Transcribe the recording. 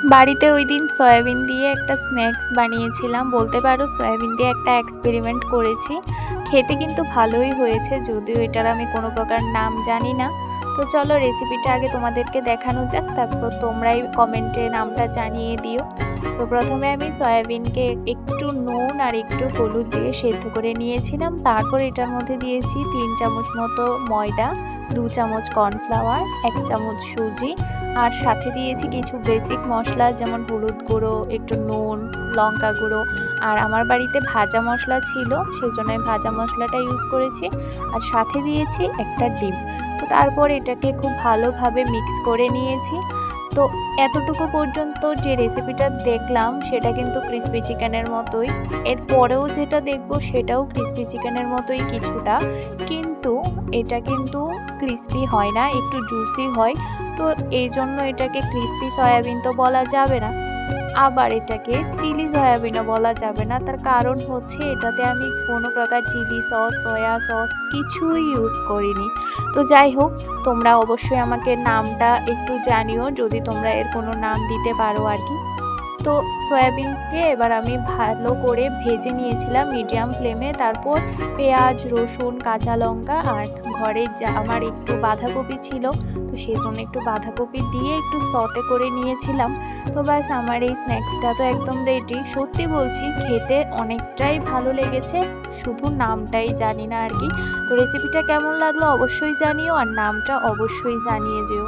বাড়িতে ওইদিন সয়াবিন দিয়ে একটা স্ন্যাক্স বানিয়েছিলাম, বলতে পারো সয়াবিন দিয়ে একটা এক্সপেরিমেন্ট করেছি। খেতে কিন্তু ভালোই হয়েছে, যদিও এটার আমি কোনো প্রকার নাম জানি না। তো চলো রেসিপিটা আগে তোমাদেরকে দেখানো যাক, তারপর তোমরাই কমেন্টে নামটা জানিয়ে দিও। তো প্রথমে আমি সয়াবিনকে একটু নুন আর একটু হলুদ দিয়ে সেদ্ধ করে নিয়েছিলাম। তারপর এটার মধ্যে দিয়েছি 3 চামচ মতো ময়দা, 2 চামচ কর্নফ্লাওয়ার, 1 চামচ সুজি, আর সাথে দিয়েছি কিছু বেসিক মশলা যেমন হলুদ গুঁড়ো, একটু নুন, লঙ্কা গুঁড়ো, আর আমার বাড়িতে ভাজা মশলা ছিল সেজন্য আমি ভাজা মশলাটা ইউজ করেছি। আর সাথে দিয়েছি একটা ডিম। তো তারপর এটাকে খুব ভালোভাবে মিক্স করে নিয়েছি। তো এতটুকু পর্যন্ত যে রেসিপিটা দেখলাম সেটা কিন্তু ক্রিসপি চিকেনের মতোই। এরপরেও যেটা দেখবো সেটাও ক্রিসপি চিকেনের মতোই কিছুটা, কিন্তু এটা কিন্তু ক্রিসপি হয় না, একটু জুসি হয়। তো এই জন্য এটাকে ক্রিসপি সয়াবিন তো বলা যাবে না, আবার এটাকে চিলি সয়াবিনও বলা যাবে না। তার কারণ হচ্ছে এটাতে আমি কোনো প্রকার চিলি সস, সয়া সস কিছুই ইউজ করিনি। তো যাই হোক, তোমরা অবশ্যই আমাকে নামটা একটু জানিও যদি তোমরা এর কোনো নাম দিতে পারো আর কি। তো সয়াবিনকে এবার আমি ভালো করে ভেজে নিয়েছিলাম মিডিয়াম ফ্লেমে। তারপর পেঁয়াজ, রসুন, কাঁচা লঙ্কা আর ঘরে যা আমার একটু বাঁধাকপি ছিল, তো সেই জন্য একটু বাঁধাকপি দিয়ে একটু সটে করে নিয়েছিলাম। তো ব্যাস আমার এই স্ন্যাক্সটা তো একদম রেডি। সত্যি বলছি খেতে অনেকটাই ভালো লেগেছে, শুধু নামটাই জানি না আর কি। তো রেসিপিটা কেমন লাগলো অবশ্যই জানিও, আর নামটা অবশ্যই জানিয়ে যেও।